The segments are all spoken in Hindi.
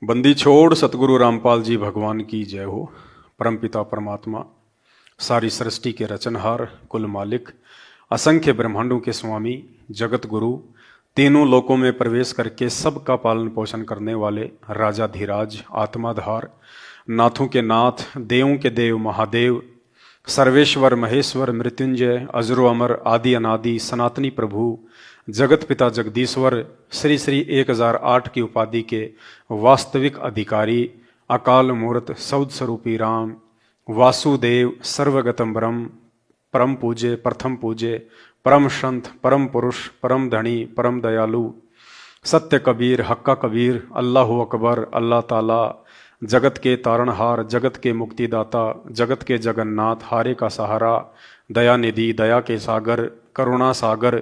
बंदी छोड़ सतगुरु रामपाल जी भगवान की जय हो। परमपिता परमात्मा, सारी सृष्टि के रचनहार, कुल मालिक, असंख्य ब्रह्मांडों के स्वामी, जगत गुरु, तीनों लोकों में प्रवेश करके सबका पालन पोषण करने वाले राजाधिराज, आत्माधार, नाथों के नाथ, देवों के देव महादेव, सर्वेश्वर महेश्वर, मृत्युंजय, अजरो अमर, आदि अनादि, सनातनी प्रभु, जगत पिता जगदीश्वर, श्री श्री 1008 की उपाधि के वास्तविक अधिकारी, अकाल मूर्त सौद स्वरूपी राम, वासुदेव, सर्वगतम ब्रह्म, परम पूज्य, प्रथम पूज्य, परम संत, परम पुरुष, परम धनी, परम दयालु, सत्य कबीर, हक्का कबीर, अल्लाह अकबर, अल्लाह ताला, जगत के तारणहार, जगत के मुक्तिदाता, जगत के जगन्नाथ, हारे का सहारा, दया निधि, दया के सागर, करुणा सागर,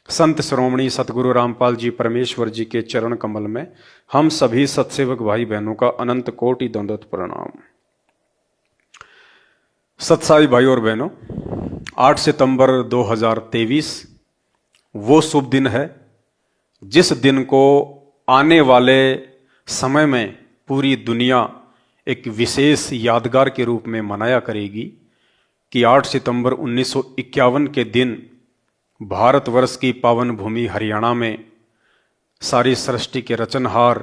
संत श्रोमणी सतगुरु रामपाल जी परमेश्वर जी के चरण कमल में हम सभी सत्सेवक भाई बहनों का अनंत कोटि दंडवत प्रणाम। सत्साई भाई और बहनों, 8 सितंबर 2023 वो शुभ दिन है जिस दिन को आने वाले समय में पूरी दुनिया एक विशेष यादगार के रूप में मनाया करेगी कि 8 सितंबर 1951 के दिन भारतवर्ष की पावन भूमि हरियाणा में सारी सृष्टि के रचनहार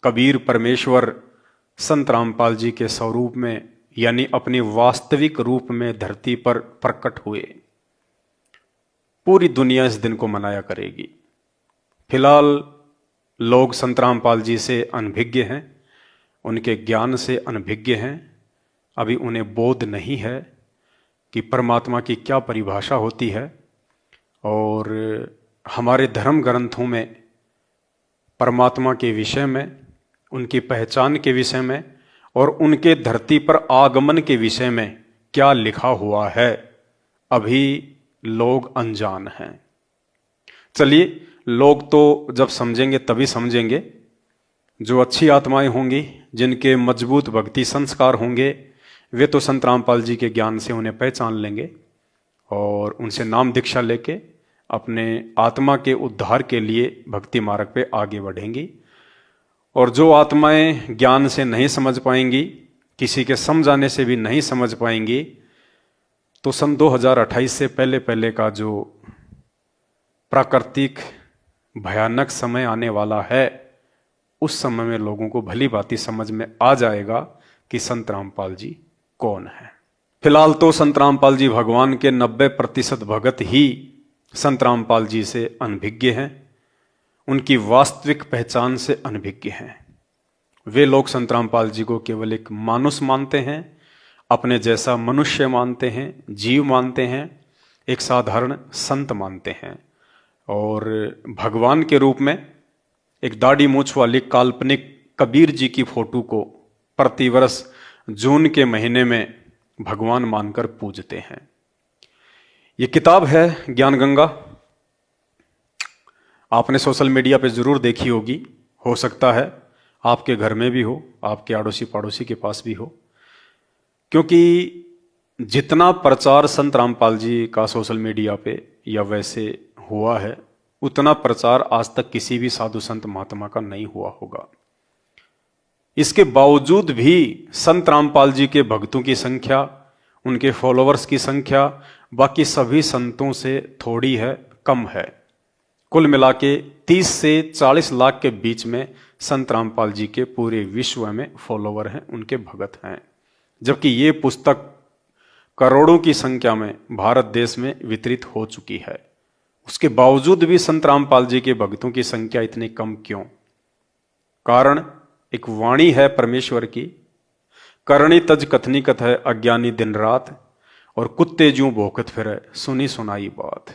कबीर परमेश्वर संत रामपाल जी के स्वरूप में यानी अपने वास्तविक रूप में धरती पर प्रकट हुए। पूरी दुनिया इस दिन को मनाया करेगी। फिलहाल लोग संत रामपाल जी से अनभिज्ञ हैं, उनके ज्ञान से अनभिज्ञ हैं। अभी उन्हें बोध नहीं है कि परमात्मा की क्या परिभाषा होती है और हमारे धर्म ग्रंथों में परमात्मा के विषय में, उनकी पहचान के विषय में और उनके धरती पर आगमन के विषय में क्या लिखा हुआ है, अभी लोग अनजान हैं। चलिए, लोग तो जब समझेंगे तभी समझेंगे। जो अच्छी आत्माएं होंगी, जिनके मजबूत भक्ति संस्कार होंगे, वे तो संत रामपाल जी के ज्ञान से उन्हें पहचान लेंगे और उनसे नाम दीक्षा लेके अपने आत्मा के उद्धार के लिए भक्ति मार्ग पे आगे बढ़ेंगी। और जो आत्माएं ज्ञान से नहीं समझ पाएंगी, किसी के समझाने से भी नहीं समझ पाएंगी, तो सन 2028 से पहले पहले का जो प्राकृतिक भयानक समय आने वाला है, उस समय में लोगों को भली भांति समझ में आ जाएगा कि संत रामपाल जी कौन है। फिलहाल तो संत रामपाल जी भगवान के 90% भगत ही संत रामपाल जी से अनभिज्ञ हैं, उनकी वास्तविक पहचान से अनभिज्ञ हैं। वे लोग संत रामपाल जी को केवल एक मानुष मानते हैं, अपने जैसा मनुष्य मानते हैं, जीव मानते हैं, एक साधारण संत मानते हैं और भगवान के रूप में एक दाढ़ी मूछ वाली काल्पनिक कबीर जी की फोटो को प्रतिवर्ष जून के महीने में भगवान मानकर पूजते हैं। ये किताब है ज्ञान गंगा, आपने सोशल मीडिया पे जरूर देखी होगी। हो सकता है आपके घर में भी हो, आपके आड़ोसी पड़ोसी के पास भी हो, क्योंकि जितना प्रचार संत रामपाल जी का सोशल मीडिया पे या वैसे हुआ है, उतना प्रचार आज तक किसी भी साधु संत महात्मा का नहीं हुआ होगा। इसके बावजूद भी संत रामपाल जी के भक्तों की संख्या, उनके फॉलोअर्स की संख्या बाकी सभी संतों से थोड़ी है, कम है। कुल मिला के 30 से 40 लाख के बीच में संत रामपाल जी के पूरे विश्व में फॉलोवर हैं, उनके भगत हैं। जबकि ये पुस्तक करोड़ों की संख्या में भारत देश में वितरित हो चुकी है। उसके बावजूद भी संत रामपाल जी के भक्तों की संख्या इतनी कम क्यों? कारण एक वाणी है परमेश्वर की, करणी तज कथनी कथ है अज्ञानी दिन रात, और कुत्ते जूं भौंकत फिरे सुनी सुनाई बात।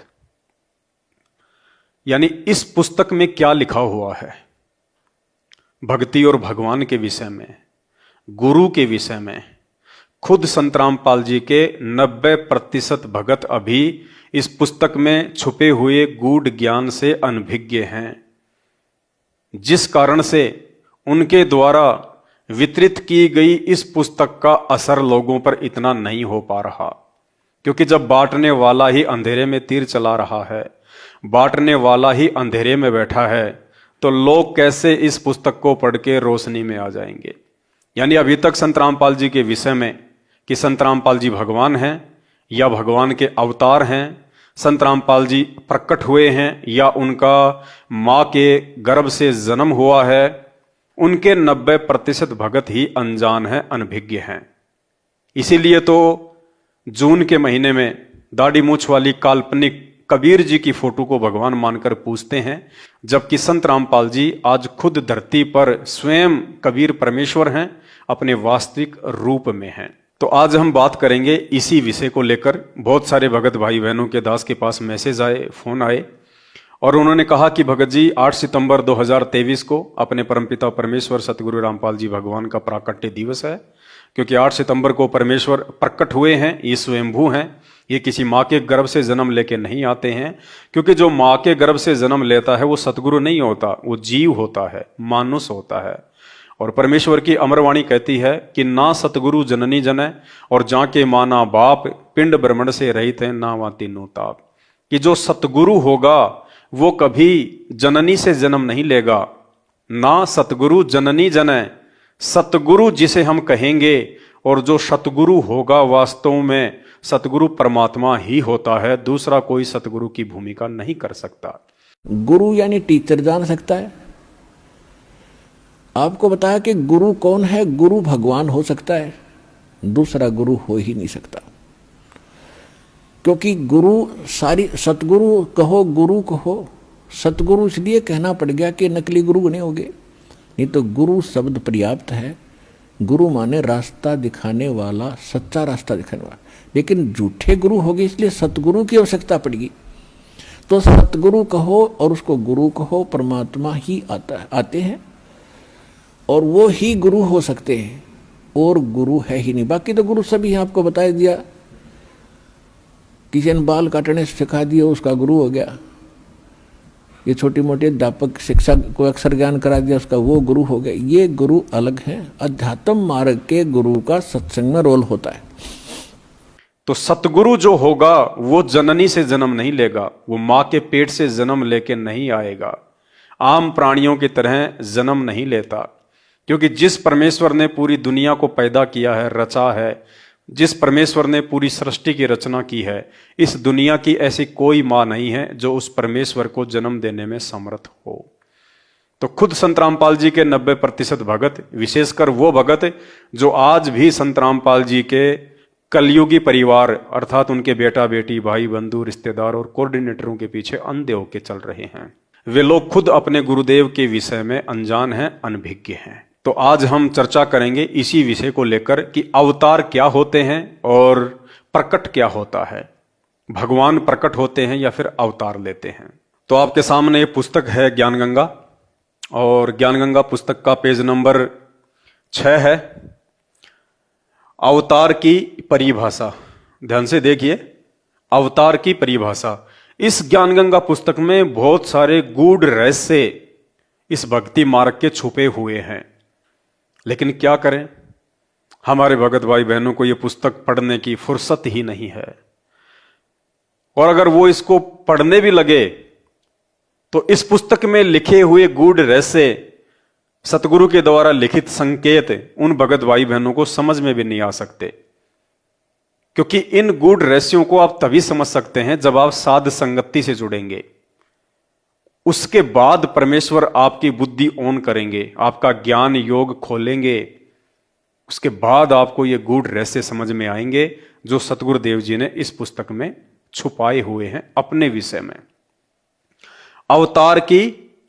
यानी इस पुस्तक में क्या लिखा हुआ है भक्ति और भगवान के विषय में, गुरु के विषय में, खुद संत रामपाल जी के 90% भगत अभी इस पुस्तक में छुपे हुए गूढ़ ज्ञान से अनभिज्ञ हैं, जिस कारण से उनके द्वारा वितरित की गई इस पुस्तक का असर लोगों पर इतना नहीं हो पा रहा। क्योंकि जब बांटने वाला ही अंधेरे में तीर चला रहा है, बांटने वाला ही अंधेरे में बैठा है, तो लोग कैसे इस पुस्तक को पढ़ के रोशनी में आ जाएंगे। यानी अभी तक संत रामपाल जी के विषय में कि संत रामपाल जी भगवान हैं या भगवान के अवतार हैं, संत रामपाल जी प्रकट हुए हैं या उनका मां के गर्भ से जन्म हुआ है, उनके 90% भगत ही अनजान है, अनभिज्ञ हैं। इसीलिए तो जून के महीने में दाढ़ी मूछ वाली काल्पनिक कबीर जी की फोटो को भगवान मानकर पूजते हैं, जबकि संत रामपाल जी आज खुद धरती पर स्वयं कबीर परमेश्वर हैं, अपने वास्तविक रूप में हैं। तो आज हम बात करेंगे इसी विषय को लेकर। बहुत सारे भगत भाई बहनों के दास के पास मैसेज आए, फोन आए और उन्होंने कहा कि भगत जी 8 सितंबर 2023 को अपने परमपिता परमेश्वर सतगुरु रामपाल जी भगवान का प्राकट्य दिवस है, क्योंकि 8 सितंबर को परमेश्वर प्रकट हुए हैं, ये स्वयंभू हैं, ये किसी माँ के गर्भ से जन्म लेके नहीं आते हैं। क्योंकि जो माँ के गर्भ से जन्म लेता है वो सतगुरु नहीं होता, वो जीव होता है, मानुष होता है। और परमेश्वर की अमरवाणी कहती है कि ना सतगुरु जननी जनै और जाके माना बाप, पिंड ब्रह्मण से रहित है ना वा तीनों ताप। कि जो सतगुरु होगा वो कभी जननी से जन्म नहीं लेगा। ना सतगुरु जननी जनै, सतगुरु जिसे हम कहेंगे और जो सतगुरु होगा वास्तव में सतगुरु परमात्मा ही होता है, दूसरा कोई सतगुरु की भूमिका नहीं कर सकता। गुरु यानी टीचर जान सकता है। आपको बताया कि गुरु कौन है। गुरु भगवान हो सकता है, दूसरा गुरु हो ही नहीं सकता। क्योंकि गुरु सारी, सतगुरु कहो गुरु कहो, सतगुरु इसलिए कहना पड़ गया कि नकली गुरु बने होंगे, नहीं तो गुरु शब्द पर्याप्त है। गुरु माने रास्ता दिखाने वाला, सच्चा रास्ता दिखाने वाला। लेकिन झूठे गुरु हो गए इसलिए सतगुरु की आवश्यकता पड़ेगी। तो सतगुरु कहो और उसको गुरु कहो, परमात्मा ही आते हैं और वो ही गुरु हो सकते हैं, और गुरु है ही नहीं। बाकी तो गुरु सभी आपको बता दिया। किसी ने बाल काटने सिखा दिया, उसका गुरु हो गया। ये छोटी मोटी अध्यापक शिक्षा को अक्षर ज्ञान करा दिया, उसका वो गुरु हो गया। ये गुरु अलग हैं। अध्यात्म मार्ग के गुरु का सत्संग में रोल होता है। तो सतगुरु जो होगा वो जननी से जन्म नहीं लेगा, वो मां के पेट से जन्म लेके नहीं आएगा, आम प्राणियों की तरह जन्म नहीं लेता। क्योंकि जिस परमेश्वर ने पूरी दुनिया को पैदा किया है, रचा है, जिस परमेश्वर ने पूरी सृष्टि की रचना की है, इस दुनिया की ऐसी कोई मां नहीं है जो उस परमेश्वर को जन्म देने में समर्थ हो। तो खुद संत रामपाल जी के 90% भगत, विशेषकर वो भगत जो आज भी संत रामपाल जी के कलयुगी परिवार अर्थात उनके बेटा बेटी, भाई बंधु, रिश्तेदार और कोऑर्डिनेटरों के पीछे अंधे होके चल रहे हैं, वे लोग खुद अपने गुरुदेव के विषय में अनजान हैं, अनभिज्ञ हैं। तो आज हम चर्चा करेंगे इसी विषय को लेकर कि अवतार क्या होते हैं और प्रकट क्या होता है। भगवान प्रकट होते हैं या फिर अवतार लेते हैं। तो आपके सामने ये पुस्तक है ज्ञान गंगा, और ज्ञान गंगा पुस्तक का पेज नंबर 6 है, अवतार की परिभाषा। ध्यान से देखिए, अवतार की परिभाषा। इस ज्ञान गंगा पुस्तक में बहुत सारे गूढ़ रहस्य इस भक्ति मार्ग के छुपे हुए हैं, लेकिन क्या करें, हमारे भगत भाई बहनों को यह पुस्तक पढ़ने की फुर्सत ही नहीं है। और अगर वो इसको पढ़ने भी लगे तो इस पुस्तक में लिखे हुए गूढ़ रहस्य, सतगुरु के द्वारा लिखित संकेत उन भगत भाई बहनों को समझ में भी नहीं आ सकते। क्योंकि इन गूढ़ रहस्यों को आप तभी समझ सकते हैं जब आप साध संगति से जुड़ेंगे। उसके बाद परमेश्वर आपकी बुद्धि ऑन करेंगे, आपका ज्ञान योग खोलेंगे। उसके बाद आपको ये गूढ़ रहस्य समझ में आएंगे जो सतगुरुदेव जी ने इस पुस्तक में छुपाए हुए हैं अपने विषय में। अवतार की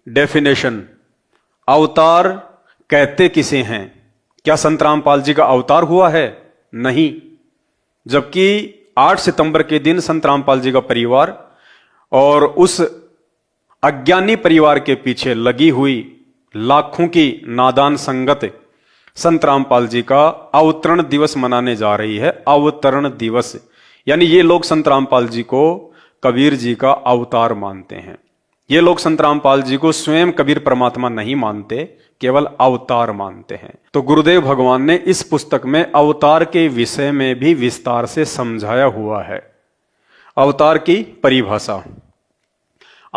डेफिनेशन। अवतार कहते किसे हैं? क्या संत रामपाल जी का अवतार हुआ है? नहीं। जबकि 8 सितंबर के दिन संत रामपाल जी का परिवार और उस अज्ञानी परिवार के पीछे लगी हुई लाखों की नादान संगत संत रामपाल जी का अवतरण दिवस मनाने जा रही है। अवतरण दिवस यानी ये लोग संत रामपाल जी को कबीर जी का अवतार मानते हैं। ये लोग संत रामपाल जी को स्वयं कबीर परमात्मा नहीं मानते, केवल अवतार मानते हैं। तो गुरुदेव भगवान ने इस पुस्तक में अवतार के विषय में भी विस्तार से समझाया हुआ है। अवतार की परिभाषा।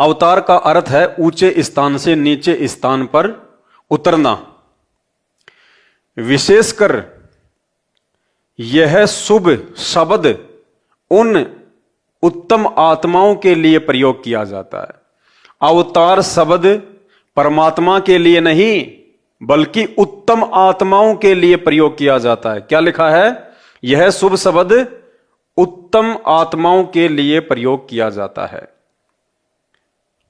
अवतार का अर्थ है ऊंचे स्थान से नीचे स्थान पर उतरना। विशेषकर यह शुभ शब्द उन उत्तम आत्माओं के लिए प्रयोग किया जाता है। अवतार शब्द परमात्मा के लिए नहीं बल्कि उत्तम आत्माओं के लिए प्रयोग किया जाता है। क्या लिखा है? यह शुभ शब्द उत्तम आत्माओं के लिए प्रयोग किया जाता है।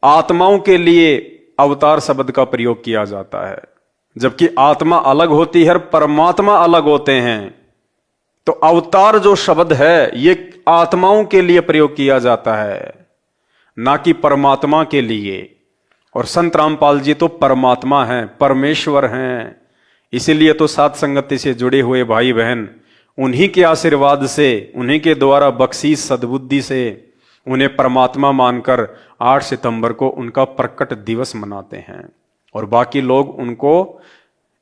आत्माओं के लिए अवतार शब्द का प्रयोग किया जाता है, जबकि आत्मा अलग होती है और परमात्मा अलग होते हैं। तो अवतार जो शब्द है ये आत्माओं के लिए प्रयोग किया जाता है, ना कि परमात्मा के लिए। और संत रामपाल जी तो परमात्मा हैं, परमेश्वर हैं। इसीलिए तो साथ संगति से जुड़े हुए भाई बहन उन्हीं के आशीर्वाद से, उन्हीं के द्वारा बख्शीश सद्बुद्धि से उन्हें परमात्मा मानकर 8 सितंबर को उनका प्रकट दिवस मनाते हैं। और बाकी लोग उनको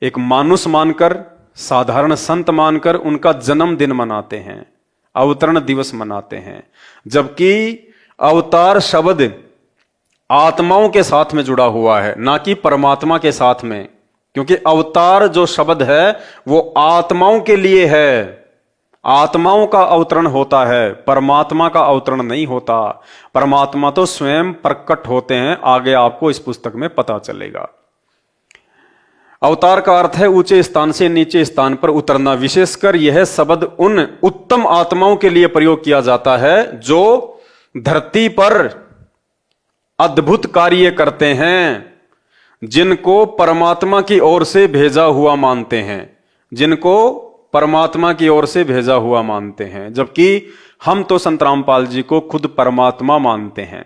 एक मानुष मानकर, साधारण संत मानकर उनका जन्मदिन मनाते हैं, अवतरण दिवस मनाते हैं। जबकि अवतार शब्द आत्माओं के साथ में जुड़ा हुआ है, ना कि परमात्मा के साथ में। क्योंकि अवतार जो शब्द है वो आत्माओं के लिए है, आत्माओं का अवतरण होता है, परमात्मा का अवतरण नहीं होता। परमात्मा तो स्वयं प्रकट होते हैं, आगे आपको इस पुस्तक में पता चलेगा। अवतार का अर्थ है ऊंचे स्थान से नीचे स्थान पर उतरना। विशेषकर यह शब्द उन उत्तम आत्माओं के लिए प्रयोग किया जाता है जो धरती पर अद्भुत कार्य करते हैं, जिनको परमात्मा की ओर से भेजा हुआ मानते हैं, जिनको परमात्मा की ओर से भेजा हुआ मानते हैं। जबकि हम तो संत रामपाल जी को खुद परमात्मा मानते हैं,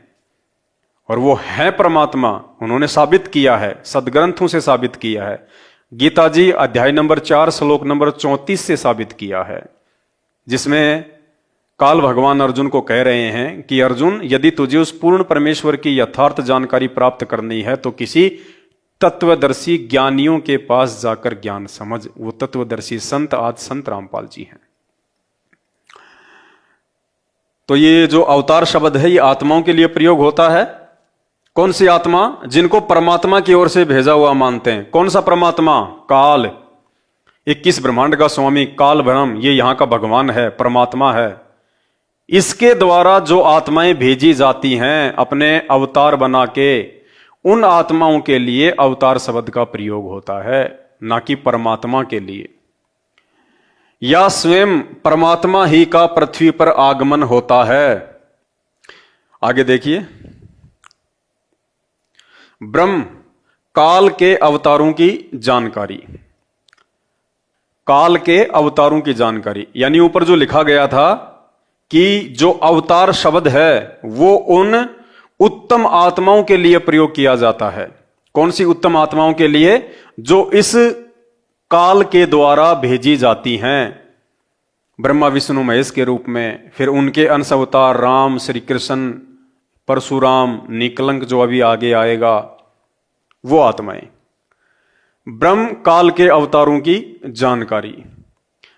और वो है परमात्मा। उन्होंने साबित किया है, सदग्रंथों से साबित किया है। गीता जी अध्याय नंबर 4 श्लोक नंबर 34 से साबित किया है, जिसमें काल भगवान अर्जुन को कह रहे हैं कि अर्जुन, यदि तुझे उस पूर्ण परमेश्वर की यथार्थ जानकारी प्राप्त करनी है तो किसी तत्वदर्शी ज्ञानियों के पास जाकर ज्ञान समझ। वो तत्वदर्शी संत आज संत रामपाल जी हैं। तो ये जो अवतार शब्द है ये आत्माओं के लिए प्रयोग होता है। कौन सी आत्मा? जिनको परमात्मा की ओर से भेजा हुआ मानते हैं। कौन सा परमात्मा? काल, 21 ब्रह्मांड का स्वामी काल ब्रह्म, ये यहां का भगवान है, परमात्मा है। इसके द्वारा जो आत्माएं भेजी जाती हैं अपने अवतार बना के, उन आत्माओं के लिए अवतार शब्द का प्रयोग होता है, ना कि परमात्मा के लिए। या स्वयं परमात्मा ही का पृथ्वी पर आगमन होता है। आगे देखिए, ब्रह्म काल के अवतारों की जानकारी। काल के अवतारों की जानकारी यानी ऊपर जो लिखा गया था कि जो अवतार शब्द है वो उन उत्तम आत्माओं के लिए प्रयोग किया जाता है। कौन सी उत्तम आत्माओं के लिए? जो इस काल के द्वारा भेजी जाती हैं, ब्रह्मा विष्णु महेश के रूप में। फिर उनके अंश अवतार राम, श्री कृष्ण, परशुराम, निकलंक जो अभी आगे आएगा, वो आत्माएं। ब्रह्म काल के अवतारों की जानकारी।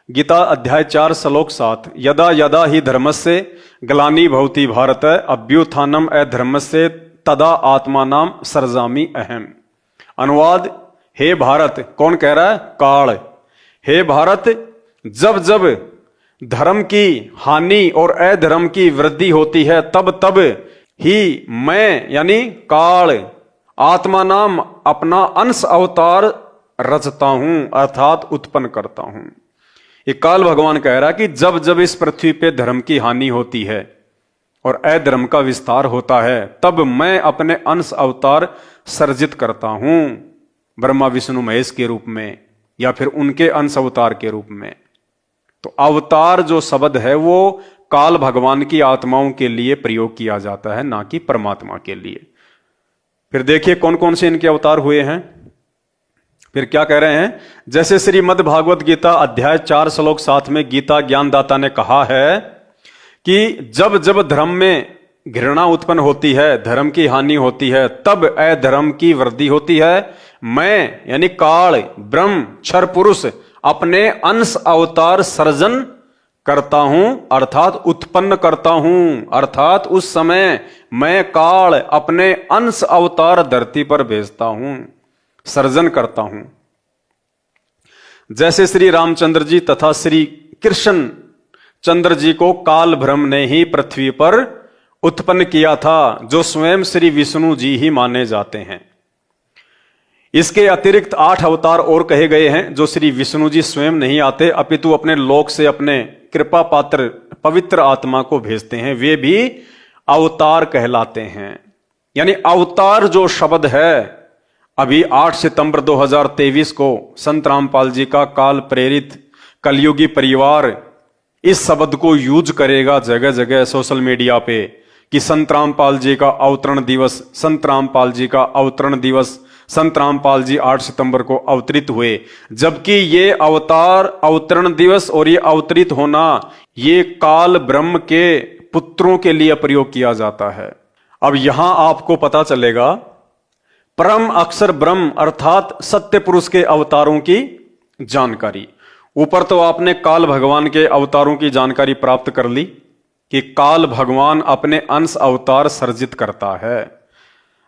गीता अध्याय 4 श्लोक 7, यदा यदा ही धर्मस्य ग्लानि भवति भारत अभ्युत्थानम अधर्मस्य तदा आत्मानाम सर्जामि अहम। अनुवाद, हे भारत, कौन कह रहा है? काल। हे भारत, जब जब धर्म की हानि और अधर्म की वृद्धि होती है तब तब ही मैं यानी काल आत्मा नाम अपना अंश अवतार रचता हूं, अर्थात उत्पन्न करता हूं। ये काल भगवान कह रहा है कि जब जब इस पृथ्वी पे धर्म की हानि होती है और अधर्म का विस्तार होता है तब मैं अपने अंश अवतार सर्जित करता हूं, ब्रह्मा विष्णु महेश के रूप में या फिर उनके अंश अवतार के रूप में। तो अवतार जो शब्द है वो काल भगवान की आत्माओं के लिए प्रयोग किया जाता है, ना कि परमात्मा के लिए। फिर देखिए कौन कौन से इनके अवतार हुए हैं। फिर क्या कह रहे हैं? जैसे श्रीमद् भागवत गीता अध्याय 4 श्लोक 7 में गीता ज्ञानदाता ने कहा है कि जब जब धर्म में घृणा उत्पन्न होती है, धर्म की हानि होती है, तब अधर्म की वृद्धि होती है। मैं यानी काल ब्रह्म क्षर पुरुष अपने अंश अवतार सर्जन करता हूं अर्थात उत्पन्न करता हूं, अर्थात उस समय मैं काल अपने अंश अवतार धरती पर भेजता हूं, सर्जन करता हूं। जैसे श्री रामचंद्र जी तथा श्री कृष्ण चंद्र जी को काल ब्रह्म ने ही पृथ्वी पर उत्पन्न किया था, जो स्वयं श्री विष्णु जी ही माने जाते हैं। इसके अतिरिक्त 8 अवतार और कहे गए हैं, जो श्री विष्णु जी स्वयं नहीं आते, अपितु अपने लोक से अपने कृपा पात्र पवित्र आत्मा को भेजते हैं, वे भी अवतार कहलाते हैं। यानी अवतार जो शब्द है, अभी 8 सितंबर 2023 को संत रामपाल जी का काल प्रेरित कलयुगी परिवार इस शब्द को यूज करेगा जगह जगह सोशल मीडिया पे कि संत रामपाल जी का अवतरण दिवस, संत रामपाल जी का अवतरण दिवस, संत रामपाल जी 8 सितंबर को अवतरित हुए। जबकि ये अवतार, अवतरण दिवस और ये अवतरित होना, ये काल ब्रह्म के पुत्रों के लिए प्रयोग किया जाता है। अब यहां आपको पता चलेगा परम अक्षर ब्रह्म अर्थात सत्य पुरुष के अवतारों की जानकारी। ऊपर तो आपने काल भगवान के अवतारों की जानकारी प्राप्त कर ली कि काल भगवान अपने अंश अवतार सर्जित करता है,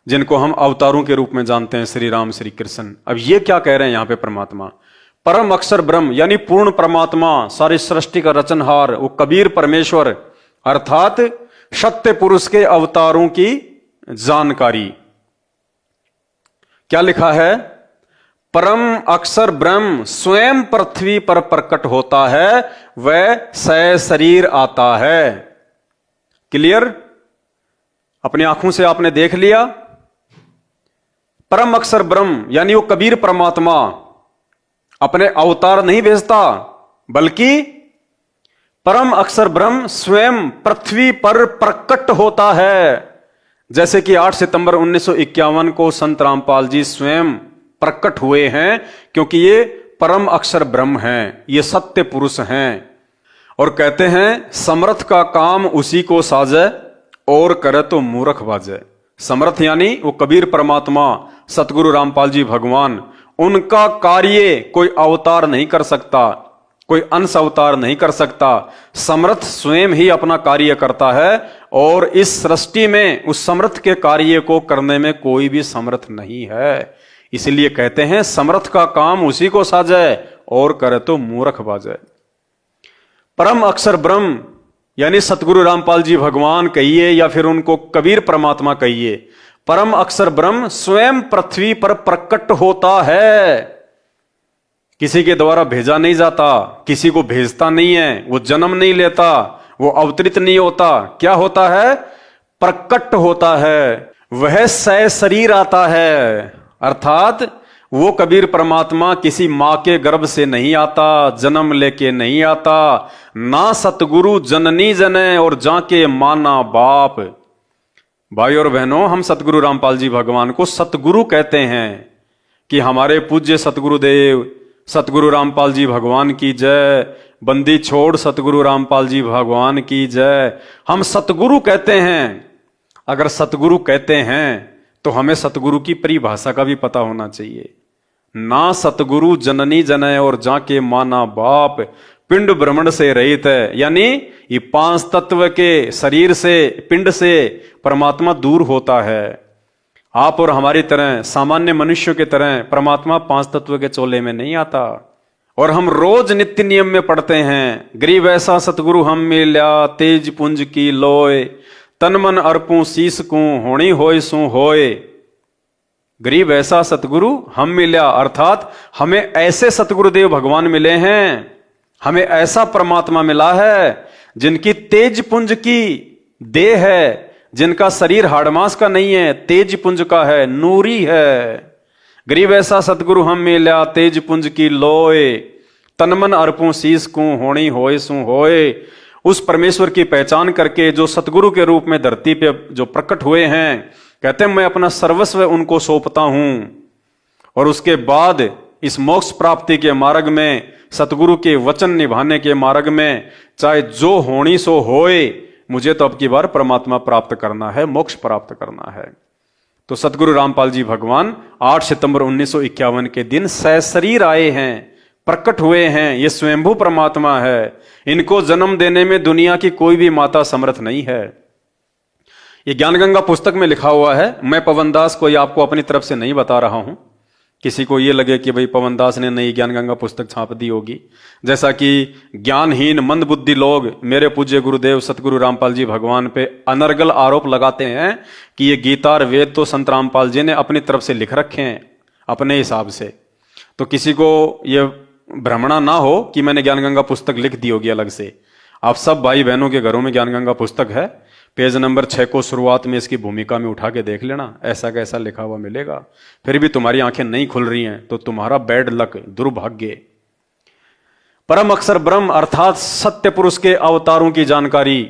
जिनको हम अवतारों के रूप में जानते हैं, श्री राम श्री कृष्ण। अब ये क्या कह रहे हैं यहां पे परमात्मा? परम अक्षर ब्रह्म यानी पूर्ण परमात्मा, सारी सृष्टि का रचनहार, वो कबीर परमेश्वर अर्थात सत्य पुरुष के अवतारों की जानकारी। क्या लिखा है? परम अक्षर ब्रह्म स्वयं पृथ्वी पर प्रकट होता है, वह सशरीर आता है। क्लियर? अपनी आंखों से आपने देख लिया। परम अक्षर ब्रह्म यानी वो कबीर परमात्मा अपने अवतार नहीं भेजता, बल्कि परम अक्षर ब्रह्म स्वयं पृथ्वी पर प्रकट होता है। जैसे कि 8 सितंबर 1951 को संत रामपाल जी स्वयं प्रकट हुए हैं, क्योंकि ये परम अक्षर ब्रह्म हैं, ये सत्य पुरुष हैं। और कहते हैं समर्थ का काम उसी को साजे और करे तो मूर्ख बाजे। समर्थ यानी वो कबीर परमात्मा सतगुरु रामपाल जी भगवान, उनका कार्य कोई अवतार नहीं कर सकता, कोई अंश अवतार नहीं कर सकता। समर्थ स्वयं ही अपना कार्य करता है और इस सृष्टि में उस समर्थ के कार्य को करने में कोई भी समर्थ नहीं है। इसलिए कहते हैं समर्थ का काम उसी को साजे और करे तो मूर्ख बाजे। परम अक्षर ब्रह्म यानी सतगुरु रामपाल जी भगवान कहिए या फिर उनको कबीर परमात्मा कहिए, परम अक्षर ब्रह्म स्वयं पृथ्वी पर प्रकट होता है, किसी के द्वारा भेजा नहीं जाता, किसी को भेजता नहीं है, वो जन्म नहीं लेता, वो अवतरित नहीं होता। क्या होता है? प्रकट होता है, वह सशरीर आता है, अर्थात वो कबीर परमात्मा किसी मां के गर्भ से नहीं आता, जन्म लेके नहीं आता, ना सतगुरु जननी जने और जाके माना बाप। भाई और बहनों, हम सतगुरु रामपाल जी भगवान को सतगुरु कहते हैं कि हमारे पूज्य सतगुरुदेव सतगुरु रामपाल जी भगवान की जय, बंदी छोड़ सतगुरु रामपाल जी भगवान की जय। हम सतगुरु कहते हैं। अगर सतगुरु कहते हैं तो हमें सतगुरु की परिभाषा का भी पता होना चाहिए। ना सतगुरु जननी जने और जाके माना बाप, पिंड भ्रमण से रहित है, यानी ये 5 तत्व के शरीर से, पिंड से परमात्मा दूर होता है। आप और हमारी तरह सामान्य मनुष्यों की तरह परमात्मा 5 तत्व के चोले में नहीं आता। और हम रोज नित्य नियम में पढ़ते हैं, गरीब ऐसा सतगुरु हम मिल्या, तेज पुंज की लोय, तन मन अर्पूं शीस को होनी होय सु होय। गरीब ऐसा सतगुरु हम मिल्या, अर्थात हमें ऐसे सतगुरुदेव भगवान मिले हैं, हमें ऐसा परमात्मा मिला है जिनकी तेज पुंज की देह है, जिनका शरीर हाड़मास का नहीं है, तेज पुंज का है, नूरी है। गरीब ऐसा सतगुरु हम मिल्या, तेज पुंज की लोय, तनमन अर्पूं शीस को होनी होय सु होय। उस परमेश्वर की पहचान करके जो सतगुरु के रूप में धरती पे जो प्रकट हुए हैं, कहते हैं मैं अपना सर्वस्व उनको सौंपता हूं। और उसके बाद इस मोक्ष प्राप्ति के मार्ग में, सतगुरु के वचन निभाने के मार्ग में, चाहे जो होनी सो होए, मुझे तो अब की बार परमात्मा प्राप्त करना है, मोक्ष प्राप्त करना है। तो सतगुरु रामपाल जी भगवान 8 सितंबर 1951 के दिन सशरीर आए हैं, प्रकट हुए हैं, ये स्वयंभू परमात्मा है। इनको जन्म देने में दुनिया की कोई भी माता समर्थ नहीं है। ये ज्ञानगंगा पुस्तक में लिखा हुआ है। मैं पवन दास कोई आपको अपनी तरफ से नहीं बता रहा हूं, किसी को ये लगे कि भाई पवन दास ने नई ज्ञानगंगा पुस्तक छाप दी होगी। जैसा कि ज्ञानहीन मंदबुद्धि लोग मेरे पूज्य गुरुदेव सतगुरु रामपाल जी भगवान पे अनर्गल आरोप लगाते हैं कि ये गीता और वेद तो संत रामपाल जी ने अपनी तरफ से लिख रखे हैं अपने हिसाब से। तो किसी को ये भ्रमणा ना हो कि मैंने ज्ञानगंगा पुस्तक लिख दी होगी अलग से। आप सब भाई बहनों के घरों में ज्ञानगंगा पुस्तक है, पेज नंबर 6 को शुरुआत में इसकी भूमिका में उठा के देख लेना, ऐसा कैसा लिखा हुआ मिलेगा। फिर भी तुम्हारी आंखें नहीं खुल रही हैं तो तुम्हारा बैड लक, दुर्भाग्य। परम अक्षर ब्रह्म अर्थात सत्य पुरुष के अवतारों की जानकारी।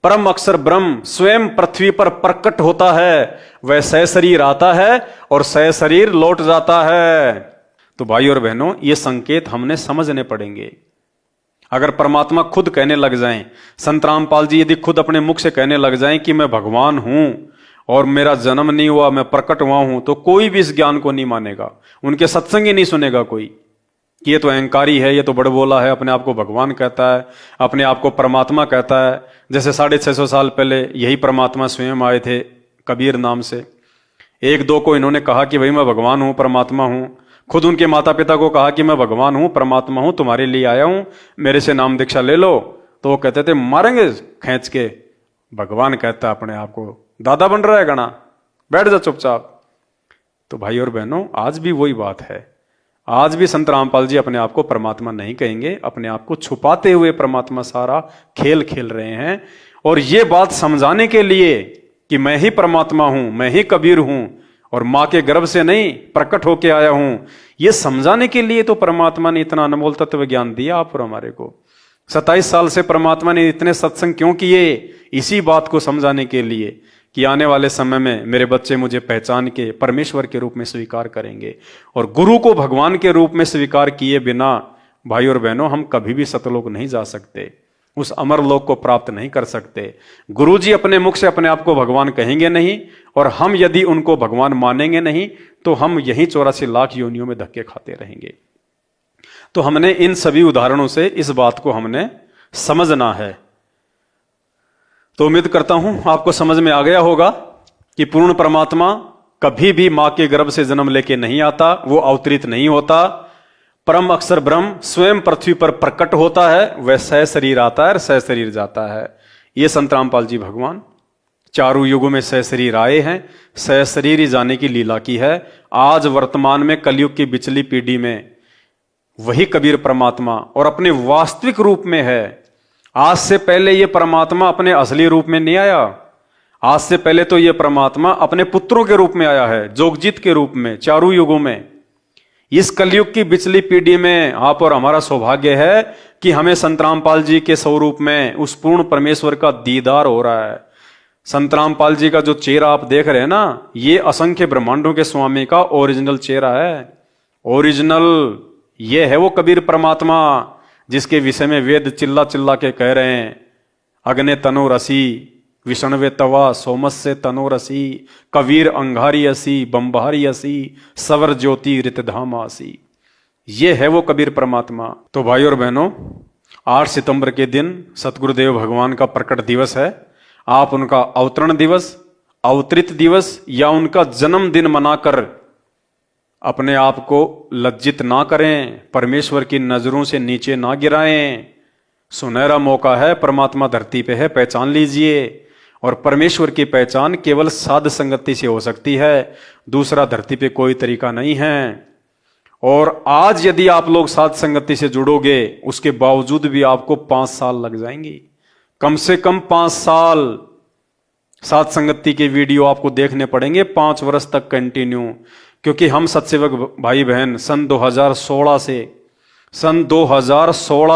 परम अक्षर ब्रह्म स्वयं पृथ्वी पर प्रकट होता है, वह सशरीर आता है और सशरीर लौट जाता है। तो भाई और बहनों, ये संकेत हमने समझने पड़ेंगे। अगर परमात्मा खुद कहने लग जाएं, संत रामपाल जी यदि खुद अपने मुख से कहने लग जाएं कि मैं भगवान हूं और मेरा जन्म नहीं हुआ, मैं प्रकट हुआ हूं, तो कोई भी इस ज्ञान को नहीं मानेगा। उनके सत्संग ही नहीं सुनेगा कोई कि ये तो अहंकारी है, ये तो बड़बोला है, अपने आप को भगवान कहता है, अपने आप को परमात्मा कहता है। जैसे 650 साल पहले यही परमात्मा स्वयं आए थे कबीर नाम से। एक दो को इन्होंने कहा कि भाई मैं भगवान हूं, परमात्मा हूं। खुद उनके माता पिता को कहा कि मैं भगवान हूं, परमात्मा हूं, तुम्हारे लिए आया हूं, मेरे से नाम दीक्षा ले लो। तो वो कहते थे मारेंगे खींच के। भगवान कहता अपने आप को, दादा बन रहा है गणा, बैठ जा चुपचाप। तो भाई और बहनों, आज भी वही बात है। आज भी संत रामपाल जी अपने आप को परमात्मा नहीं कहेंगे, अपने आप को छुपाते हुए परमात्मा सारा खेल खेल रहे हैं। और ये बात समझाने के लिए कि मैं ही परमात्मा हूं, मैं ही कबीर हूं और मां के गर्भ से नहीं प्रकट होके आया हूं, ये समझाने के लिए तो परमात्मा ने इतना अनमोल तत्व ज्ञान दिया आप और हमारे को। 27 साल से परमात्मा ने इतने सत्संग क्यों किए? इसी बात को समझाने के लिए कि आने वाले समय में मेरे बच्चे मुझे पहचान के परमेश्वर के रूप में स्वीकार करेंगे। और गुरु को भगवान के रूप में स्वीकार किए बिना भाई और बहनों हम कभी भी सतलोक नहीं जा सकते, उस अमर लोक को प्राप्त नहीं कर सकते। गुरु जी अपने मुख से अपने आप को भगवान कहेंगे नहीं, और हम यदि उनको भगवान मानेंगे नहीं तो हम यही 84 लाख योनियों में धक्के खाते रहेंगे। तो हमने इन सभी उदाहरणों से इस बात को हमने समझना है। तो उम्मीद करता हूं आपको समझ में आ गया होगा कि पूर्ण परमात्मा कभी भी मां के गर्भ से जन्म लेके नहीं आता, वो अवतरित नहीं होता। परम अक्षर ब्रह्म स्वयं पृथ्वी पर प्रकट होता है, वह सशरीर आता है और सशरीर जाता है। ये संत रामपाल जी भगवान चारों युगों में सशरीर आए हैं, सशरीर ही जाने की लीला की है। आज वर्तमान में कलयुग की बिचली पीढ़ी में वही कबीर परमात्मा और अपने वास्तविक रूप में है। आज से पहले ये परमात्मा अपने असली रूप में नहीं आया। आज से पहले तो ये परमात्मा अपने पुत्रों के रूप में आया है, जोगजीत के रूप में, चारों युगों में। इस कलयुग की बिचली पीढ़ी में आप और हमारा सौभाग्य है कि हमें संत रामपाल जी के स्वरूप में उस पूर्ण परमेश्वर का दीदार हो रहा है। संत रामपाल जी का जो चेहरा आप देख रहे हैं ना, ये असंख्य ब्रह्मांडों के स्वामी का ओरिजिनल चेहरा है। ओरिजिनल ये है वो कबीर परमात्मा जिसके विषय में वेद चिल्ला चिल्ला के कह रहे हैं, अग्ने तनो रसी विष्णवे तवा सोमस्य तनो रसी, कबीर अंगारी असी बंबारी असी, सवर ज्योति रितधाम आसी। ये है वो कबीर परमात्मा। तो भाई और बहनों, 8 सितंबर के दिन सतगुरुदेव भगवान का प्रकट दिवस है। आप उनका अवतरण दिवस, अवतरित दिवस या उनका जन्मदिन मनाकर अपने आप को लज्जित ना करें, परमेश्वर की नजरों से नीचे ना गिराएं। सुनहरा मौका है, परमात्मा धरती पे है, पहचान लीजिए। और परमेश्वर की पहचान केवल साध संगति से हो सकती है, दूसरा धरती पे कोई तरीका नहीं है। और आज यदि आप लोग साध संगति से जुड़ोगे, उसके बावजूद भी आपको 5 साल लग जाएंगे, कम से कम 5 साल साध संगति के वीडियो आपको देखने पड़ेंगे 5 वर्ष तक कंटिन्यू। क्योंकि हम सत्सेवक भाई बहन सन 2016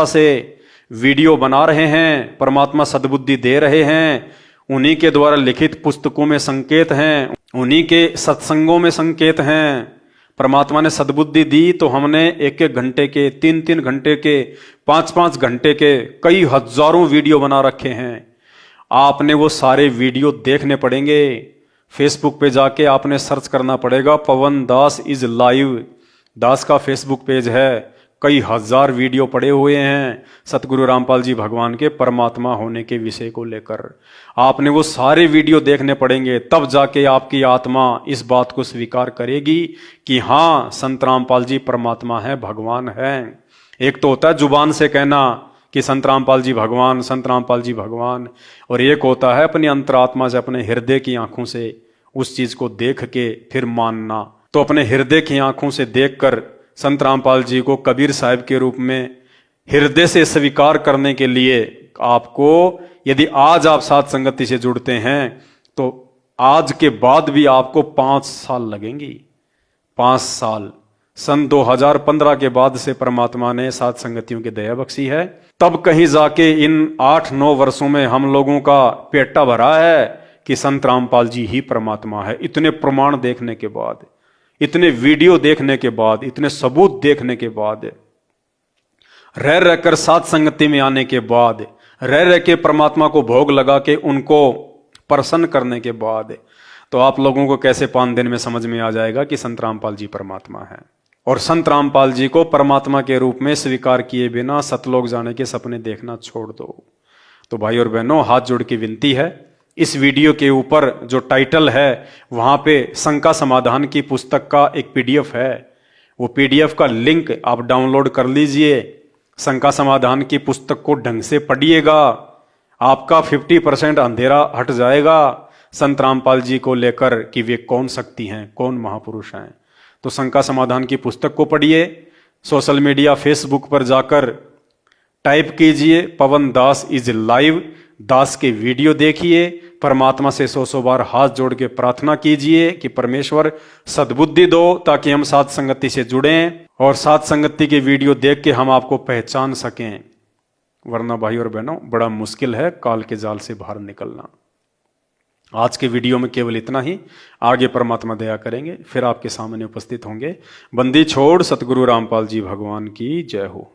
से वीडियो बना रहे हैं, परमात्मा सद्बुद्धि दे रहे हैं, उन्हीं के द्वारा लिखित पुस्तकों में संकेत हैं, उन्हीं के सत्संगों में संकेत हैं। परमात्मा ने सद्बुद्धि दी तो हमने 1-1 घंटे के, 3-3 घंटे के, 5-5 घंटे के कई हजारों वीडियो बना रखे हैं। आपने वो सारे वीडियो देखने पड़ेंगे। फेसबुक पे जाके आपने सर्च करना पड़ेगा, पवन दास इज लाइव। दास का फेसबुक पेज है, कई हजार वीडियो पड़े हुए हैं सतगुरु रामपाल जी भगवान के परमात्मा होने के विषय को लेकर। आपने वो सारे वीडियो देखने पड़ेंगे, तब जाके आपकी आत्मा इस बात को स्वीकार करेगी कि हाँ, संत रामपाल जी परमात्मा है, भगवान है। एक तो होता है जुबान से कहना कि संत रामपाल जी भगवान, संत रामपाल जी भगवान, और एक होता है अपनी अंतरात्मा से, अपने हृदय की आंखों से उस चीज को देख के फिर मानना। तो अपने हृदय की आंखों से देखकर संत रामपाल जी को कबीर साहब के रूप में हृदय से स्वीकार करने के लिए आपको, यदि आज आप साथ संगति से जुड़ते हैं तो आज के बाद भी आपको 5 साल लगेंगी। 5 साल। सन 2015 के बाद से परमात्मा ने साथ संगतियों की दया बख्शी है, तब कहीं जाके इन 8-9 वर्षों में हम लोगों का पेटा भरा है कि संत रामपाल जी ही परमात्मा है। इतने प्रमाण देखने के बाद, इतने वीडियो देखने के बाद, इतने सबूत देखने के बाद, रह रहकर साथ संगति में आने के बाद, रह रह के परमात्मा को भोग लगा के उनको प्रसन्न करने के बाद, तो आप लोगों को कैसे 5 दिन में समझ में आ जाएगा कि संत रामपाल जी परमात्मा है। और संत रामपाल जी को परमात्मा के रूप में स्वीकार किए बिना सतलोक जाने के सपने देखना छोड़ दो। तो भाई और बहनों, हाथ जोड़ के विनती है, इस वीडियो के ऊपर जो टाइटल है वहां पे शंका समाधान की पुस्तक का एक पीडीएफ है, वो पीडीएफ का लिंक आप डाउनलोड कर लीजिए। शंका समाधान की पुस्तक को ढंग से पढ़िएगा, आपका 50% अंधेरा हट जाएगा संत रामपाल जी को लेकर कि वे कौन शक्ति हैं, कौन महापुरुष हैं। तो शंका समाधान की पुस्तक को पढ़िए। सोशल मीडिया फेसबुक पर जाकर टाइप कीजिए पवन दास इज लाइव, दास के वीडियो देखिए, परमात्मा से 100 बार हाथ जोड़ के प्रार्थना कीजिए कि परमेश्वर सद्बुद्धि दो ताकि हम साथ संगति से जुड़ें और साथ संगति के वीडियो देख के हम आपको पहचान सकें। वरना भाई और बहनों, बड़ा मुश्किल है काल के जाल से बाहर निकलना। आज के वीडियो में केवल इतना ही, आगे परमात्मा दया करेंगे, फिर आपके सामने उपस्थित होंगे। बंदी छोड़ सतगुरु रामपाल जी भगवान की जय हो।